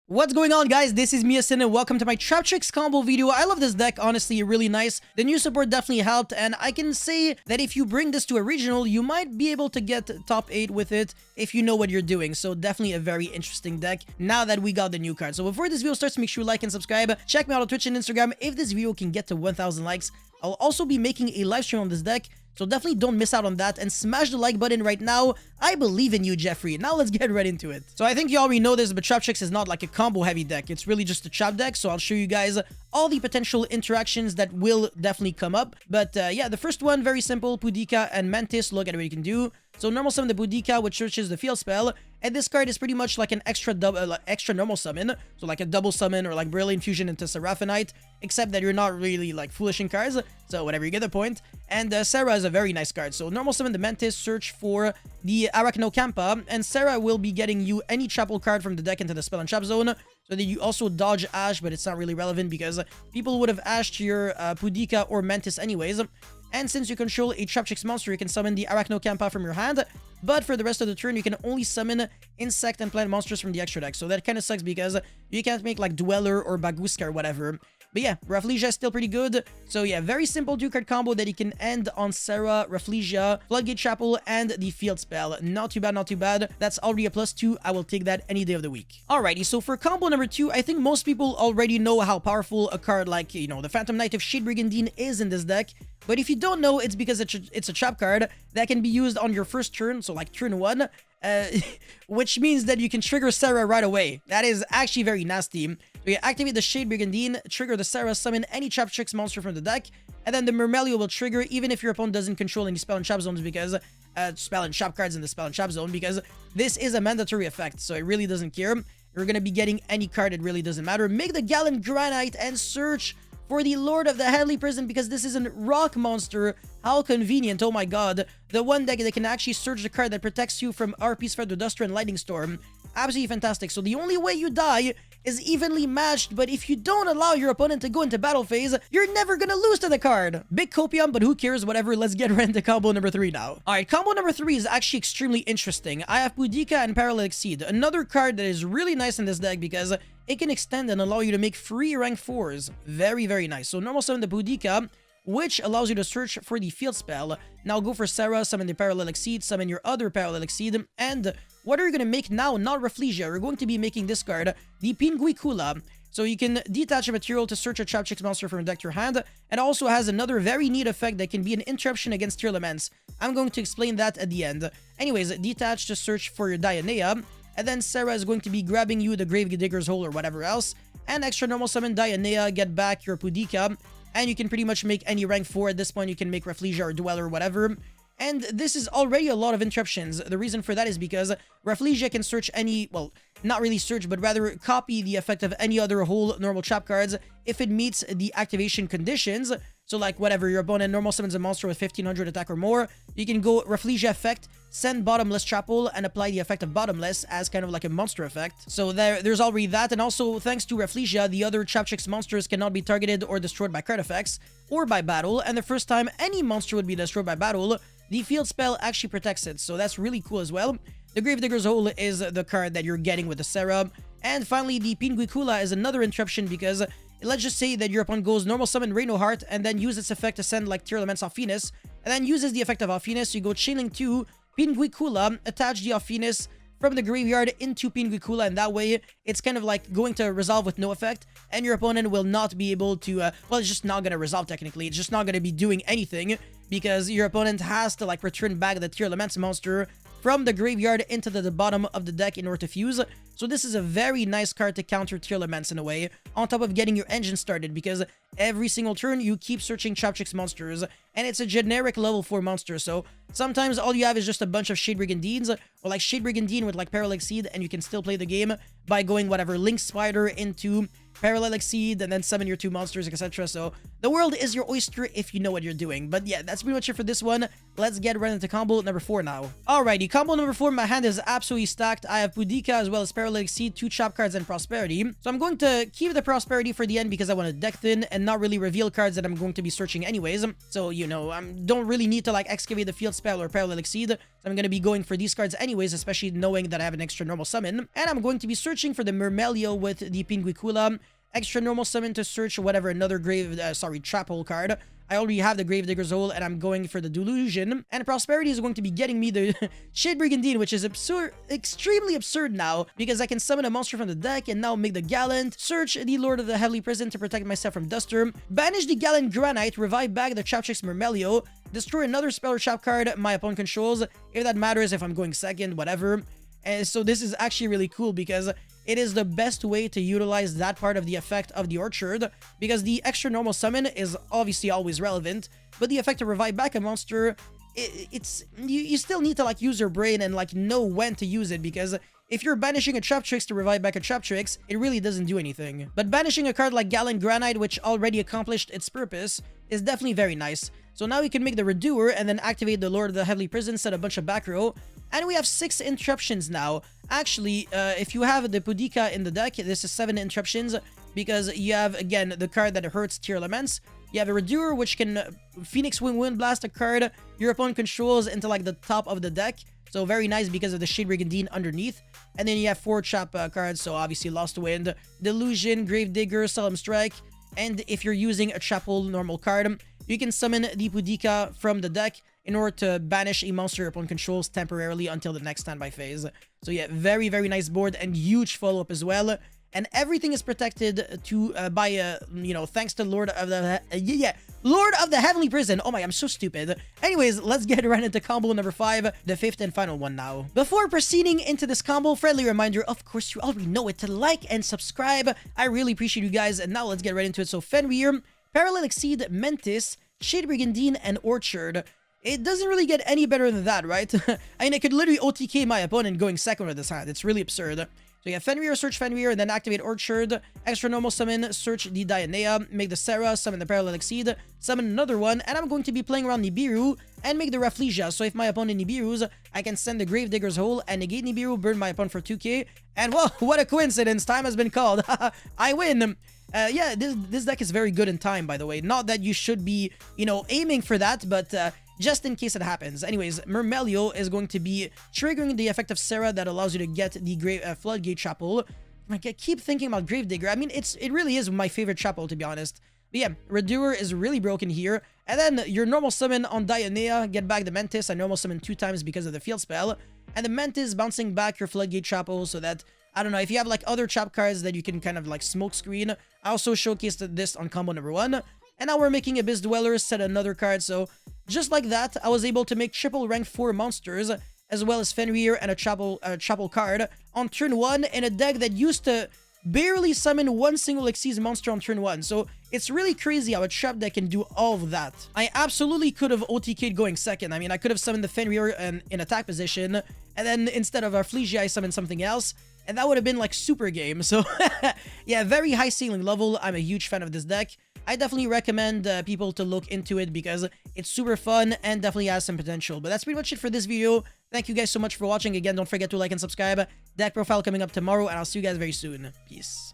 What's going on, guys? This is Miasin and welcome to my Traptrix combo video. I love this deck, honestly, really nice. The new support definitely helped, and I can say that if you bring this to a regional, you might be able to get top 8 with it if you know what you're doing. So definitely a very interesting deck now that we got the new card. So before this video starts, make sure you like and subscribe. Check me out on Twitch and Instagram if this video can get to 1,000 likes. I'll also be making a live stream on this deck, so definitely don't miss out on that and smash the like button right now. I believe in you, Jeffrey. Now let's get right into it. So I think you already know this, but Traptrix is not like a combo heavy deck. It's really just a trap deck. So I'll show you guys all the potential interactions that will definitely come up. But yeah, the first one, very simple. Pudika and Mantis. Look at what you can do. So normal summon the Pudika, which searches the field spell. And this card is pretty much like an extra normal summon. So like a double summon or like Brilliant Fusion into Seraphinite. Except that you're not really like foolish in cards. So whatever, you get the point. And Sarah is a very nice card. So normal summon the Mantis, search for the Arachnocampa. And Sarah will be getting you any Chapel card from the deck into the spell and trap zone. So that you also dodge Ash, but it's not really relevant because people would have ashed your Pudika or Mantis anyways. And since you control a Traptrix monster, you can summon the Arachnocampa from your hand. But for the rest of the turn, you can only summon insect and plant monsters from the extra deck. So that kind of sucks because you can't make like Dweller or Baguska or whatever. But yeah, Rafflesia is still pretty good. So yeah, very simple 2-card combo that you can end on Sarah, Rafflesia, Floodgate Chapel, and the field spell. Not too bad, not too bad. That's already a +2. I will take that any day of the week. Alrighty, so for combo number 2, I think most people already know how powerful a card like, you know, the Phantom Knight of Shade Brigandine is in this deck. But if you don't know, it's because it's a trap card that can be used on your first turn, so like turn 1, which means that you can trigger Sarah right away. That is actually very nasty. So you activate the Shade Brigandine, trigger the Sarah, summon any Traptrix monster from the deck, and then the Mermelio will trigger even if your opponent doesn't control any spell and trap zones because spell and trap cards in the spell and trap zone, because this is a mandatory effect, so it really doesn't care. You're gonna be getting any card, it really doesn't matter. Make the Gallant Granite and search for the Lord of the Headley Prison because this is a rock monster. How convenient, oh my god. The one deck that can actually search the card that protects you from RP's Feather Duster and Lightning Storm. Absolutely fantastic. So the only way you die is evenly matched, but if you don't allow your opponent to go into battle phase, you're never gonna lose to the card. Big copium, but who cares, whatever. Let's get right into combo number 3 now. Alright, combo number 3 is actually extremely interesting. I have Pudika and Paralytic Seed, another card that is really nice in this deck because it can extend and allow you to make free rank 4s. Very, very nice. So normal summon the Pudika, which allows you to search for the field spell. Now go for Sarah, summon the Paralytic Seed, summon your other Paralytic Seed, and what are you going to make now? Not Rafflesia. We're going to be making this card, the Pinguicula. So you can detach a material to search a Traptrix monster from a deck to your hand, and also has another very neat effect that can be an interruption against your elements. I'm going to explain that at the end. Anyways, detach to search for your Dionea, and then Sarah is going to be grabbing you the Grave Digger's Hole or whatever else, and extra normal summon Dionea, get back your Pudika, and you can pretty much make any rank 4. At this point, you can make Rafflesia or Dweller or whatever. And this is already a lot of interruptions. The reason for that is because Rafflesia can search any, well, not really search, but rather copy the effect of any other whole normal trap cards if it meets the activation conditions. So like whatever, your opponent normal summons a monster with 1500 attack or more, you can go Rafflesia effect, send Bottomless Chapel, and apply the effect of Bottomless as kind of like a monster effect. So there's already that, and also thanks to Rafflesia, the other Traptrix monsters cannot be targeted or destroyed by card effects or by battle, and the first time any monster would be destroyed by battle, the field spell actually protects it, so that's really cool as well. The Grave Digger's Hole is the card that you're getting with the Sarah. And finally, the Pinguicula is another interruption because let's just say that your opponent goes normal summon Reno Heart and then use its effect to send like Tier Elements off Venus, and then uses the effect of off Venus. You go Chainlink 2, Pinguicula, attach the off Venus from the graveyard into Pinguicula, and that way it's kind of like going to resolve with no effect, and your opponent will not be able to, well, it's just not going to resolve technically. It's just not going to be doing anything because your opponent has to like return back the Tier Elements monster from the graveyard into the bottom of the deck in order to fuse. So this is a very nice card to counter Tier Elements in a way, on top of getting your engine started, because every single turn you keep searching Traptrix monsters, and it's a generic level 4 monster, so sometimes all you have is just a bunch of Shade Brigandines, or like Shade Brigandine with like Paralytic Seed, and you can still play the game by going whatever, Link Spider into Paralytic Seed, and then summon your 2 monsters, etc. So the world is your oyster if you know what you're doing. But yeah, that's pretty much it for this one. let's get right into combo number 4 now. Alrighty, combo number 4, my hand is absolutely stacked. I have Pudika as well as Paralytic Seed, 2 trap cards, and Prosperity. So I'm going to keep the Prosperity for the end because I want to deck thin and not really reveal cards that I'm going to be searching anyways. So, you know, I don't really need to like excavate the field spell or Paralytic Seed. So I'm going to be going for these cards anyways, especially knowing that I have an extra normal summon. And I'm going to be searching for the Myrmelio with the Pinguicula. Extra normal summon to search whatever another trap hole card. I already have the Gravedigger's Hole, and I'm going for the Delusion. And Prosperity is going to be getting me the Shade Brigandine, which is extremely absurd now, because I can summon a monster from the deck and now make the Gallant, search the Lord of the Heavenly Prison to protect myself from Duster, banish the Gallant Granite, revive back the Traptrix Myrmelio, destroy another spell or trap card my opponent controls, if that matters, if I'm going second, whatever. And so this is actually really cool because it is the best way to utilize that part of the effect of the Orchard, because the extra normal summon is obviously always relevant, but the effect to revive back a monster, you still need to like use your brain and like know when to use it, because if you're banishing a Traptrix to revive back a Traptrix, it really doesn't do anything. But banishing a card like Gallant Granite, which already accomplished its purpose, is definitely very nice. So now we can make the Redoer and then activate the Lord of the Heavenly Prison, set a bunch of back row, and we have 6 Interruptions now. Actually, if you have the Pudika in the deck, this is 7 Interruptions, because you have, again, the card that hurts Tier Elements. You have a Redoer, which can Phoenix Wing Wind Blast a card your opponent controls into, like, the top of the deck. So very nice because of the Shade Brigandine underneath. And then you have 4 trap cards, so obviously Lost Wind, Delusion, Gravedigger, Solemn Strike. And if you're using a trap hole normal card, you can summon the Pudika from the deck in order to banish a monster your opponent controls temporarily until the next standby phase. So yeah, very, very nice board and huge follow-up as well. And everything is protected by you know, thanks to Lord of the Lord of the Heavenly Prison. Oh my, I'm so stupid. Anyways, let's get right into combo number 5, the 5th and final one now. Before proceeding into this combo, friendly reminder, of course you already know it, to like and subscribe. I really appreciate you guys. And now let's get right into it. So Fenrir, Paralytic Seed, Mentis, Shade Brigandine, and Orchard. It doesn't really get any better than that, right? I mean, I could literally OTK my opponent going second with this hand. It's really absurd. So yeah, Fenrir, search Fenrir, and then activate Orchard. Extra normal summon, search the Dionea, make the Sarah, summon the Paralytic Seed, summon another one, and I'm going to be playing around Nibiru and make the Rafflesia. So if my opponent Nibiru's, I can send the Gravedigger's Hole and negate Nibiru, burn my opponent for 2k. And well, what a coincidence, time has been called. I win. Yeah, this deck is very good in time, by the way. Not that you should be, you know, aiming for that, but just in case it happens. Anyways, Myrmelio is going to be triggering the effect of Sarah that allows you to get the Floodgate Chapel. I keep thinking about Gravedigger. I mean, it really is my favorite chapel, to be honest. But yeah, Redoer is really broken here. And then your normal summon on Dionea, get back the Mentis. I normal summon 2 times because of the field spell. And the Mentis bouncing back your Floodgate Chapel so that, I don't know, if you have like other trap cards that you can kind of like smoke screen. I also showcased this on combo number 1. And now we're making Abyss Dweller, set another card. So just like that, I was able to make triple rank 4 monsters, as well as Fenrir and a chapel card on turn 1 in a deck that used to barely summon 1 single Xyz monster on turn 1. So it's really crazy how a trap deck can do all of that. I absolutely could have OTK'd going second. I mean, I could have summoned the Fenrir in attack position, and then instead of Rafflesia, I summoned something else. And that would have been like super game. So yeah, very high ceiling level. I'm a huge fan of this deck. I definitely recommend people to look into it because it's super fun and definitely has some potential. But that's pretty much it for this video. Thank you guys so much for watching. Again, don't forget to like and subscribe. Deck profile coming up tomorrow, and I'll see you guys very soon. Peace.